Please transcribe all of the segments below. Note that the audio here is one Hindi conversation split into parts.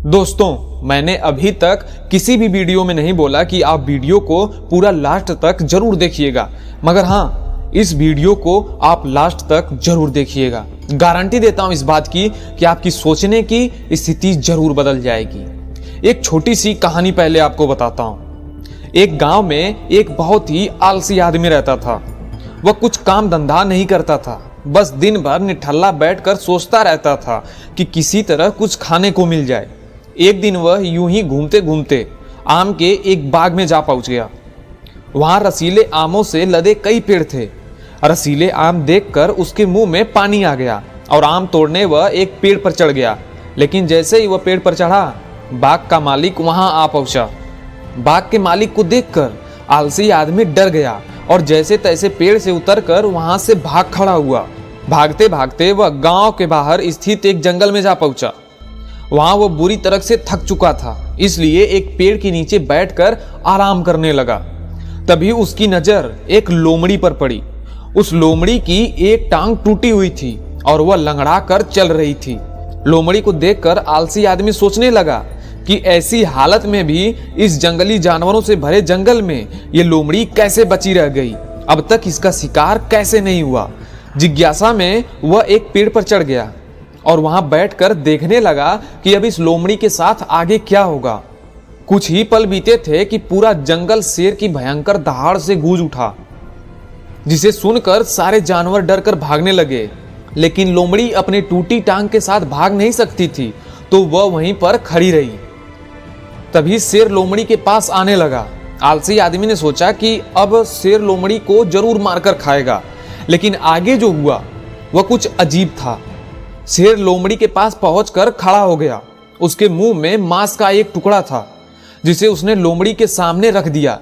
दोस्तों, मैंने अभी तक किसी भी वीडियो में नहीं बोला कि आप वीडियो को पूरा लास्ट तक जरूर देखिएगा, मगर हाँ, इस वीडियो को आप लास्ट तक जरूर देखिएगा। गारंटी देता हूं इस बात की कि आपकी सोचने की स्थिति जरूर बदल जाएगी। एक छोटी सी कहानी पहले आपको बताता हूं। एक गांव में एक बहुत ही आलसी आदमी रहता था। वह कुछ काम धंधा नहीं करता था, बस दिन भर निठल्ला बैठकर सोचता रहता था कि किसी तरह कुछ खाने को मिल जाए। एक दिन वह यूं ही घूमते घूमते आम के एक बाग में जा पहुंच गया। वहां रसीले आमों से लदे कई पेड़ थे। रसीले आम देखकर उसके मुंह में पानी आ गया और आम तोड़ने वह एक पेड़ पर चढ़ गया। लेकिन जैसे ही वह पेड़ पर चढ़ा, बाग का मालिक वहां आ पहुंचा। बाग के मालिक को देखकर आलसी आदमी डर गया और जैसे तैसे पेड़ से उतरकर वहां से भाग खड़ा हुआ। भागते भागते वह गांव के बाहर स्थित एक जंगल में जा पहुंचा। वहां वो बुरी तरह से थक चुका था, इसलिए एक पेड़ के नीचे बैठकर आराम करने लगा। तभी उसकी नजर एक लोमड़ी पर पड़ी। उस लोमड़ी की एक टांग टूटी हुई थी और वह लंगड़ा कर चल रही थी। लोमड़ी को देखकर आलसी आदमी सोचने लगा कि ऐसी हालत में भी इस जंगली जानवरों से भरे जंगल में ये लोमड़ी कैसे बची रह गई, अब तक इसका शिकार कैसे नहीं हुआ। जिज्ञासा में वह एक पेड़ पर चढ़ गया और वहां बैठकर देखने लगा कि अब इस लोमड़ी के साथ आगे क्या होगा। कुछ ही पल बीते थे कि पूरा जंगल शेर की भयंकर दहाड़ से गूंज उठा, जिसे सुनकर सारे जानवर डरकर भागने लगे। लेकिन लोमड़ी अपनी टूटी टांग के साथ भाग नहीं सकती थी, तो वह वहीं पर खड़ी रही। तभी शेर लोमड़ी के पास आने लगा। आलसी आदमी ने सोचा कि अब शेर लोमड़ी को जरूर मारकर खाएगा, लेकिन आगे जो हुआ वह कुछ अजीब था। शेर लोमड़ी के पास पहुंचकर खड़ा हो गया। उसके मुंह में मांस का एक टुकड़ा था, जिसे उसने लोमड़ी के सामने रख दिया।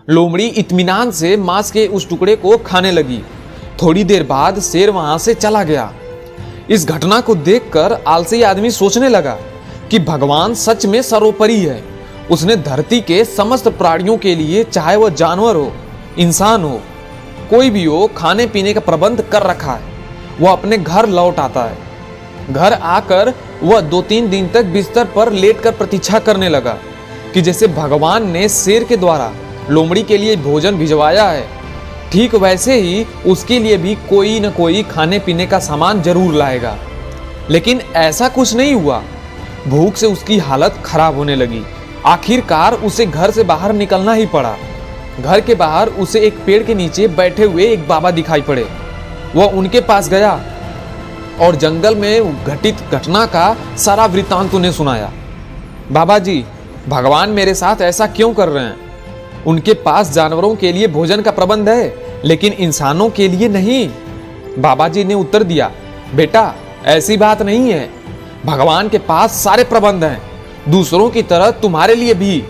लोमड़ी इत्मीनान से मांस के उस टुकड़े को खाने लगी। थोड़ी देर बाद शेर वहां से चला गया। इस घटना को देखकर आलसी आदमी सोचने लगा कि भगवान सच में सर्वोपरि है। उसने धरती के समस्त प्राणियों के लिए, चाहे वह जानवर हो, इंसान हो, कोई भी हो, खाने पीने का प्रबंध कर रखा है। वह अपने घर लौट आता है। घर आकर वह 2-3 दिन तक बिस्तर पर लेटकर प्रतीक्षा करने लगा कि जैसे भगवान ने शेर के द्वारा लोमड़ी के लिए भोजन भिजवाया है, ठीक वैसे ही उसके लिए भी कोई न कोई खाने पीने का सामान जरूर लाएगा। लेकिन ऐसा कुछ नहीं हुआ। भूख से उसकी हालत खराब होने लगी। आखिरकार उसे घर से बाहर निकलना ही पड़ा। घर के बाहर उसे एक पेड़ के नीचे बैठे हुए एक बाबा दिखाई पड़े। वह उनके पास गया और जंगल में घटित घटना का सारा वृत्तांत उन्हें सुनाया। बाबा जी, भगवान मेरे साथ ऐसा क्यों कर रहे हैं? उनके पास जानवरों के लिए भोजन का प्रबंध है, लेकिन इंसानों के लिए नहीं। बाबा जी ने उत्तर दिया, बेटा, ऐसी बात नहीं है। भगवान के पास सारे प्रबंध हैं, दूसरों की तरह तुम्हारे लिए भी।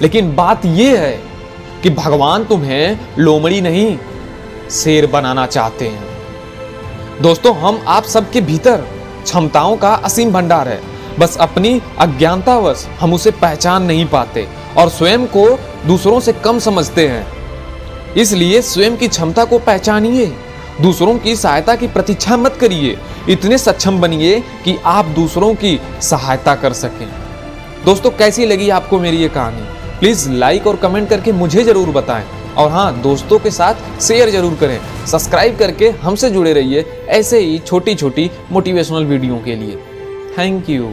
लेकिन बात यह है कि भगवान तुम्हें लोमड़ी नहीं, शेर बनाना चाहते हैं। दोस्तों, हम आप सबके भीतर क्षमताओं का असीम भंडार है, बस अपनी अज्ञानतावश हम उसे पहचान नहीं पाते और स्वयं को दूसरों से कम समझते हैं। इसलिए स्वयं की क्षमता को पहचानिए, दूसरों की सहायता की प्रतीक्षा मत करिए। इतने सक्षम बनिए कि आप दूसरों की सहायता कर सकें। दोस्तों, कैसी लगी आपको मेरी ये कहानी? प्लीज लाइक और कमेंट करके मुझे जरूर बताएं, और हाँ, दोस्तों के साथ शेयर जरूर करें। सब्सक्राइब करके हमसे जुड़े रहिए ऐसे ही छोटी छोटी मोटिवेशनल वीडियो के लिए। Thank you.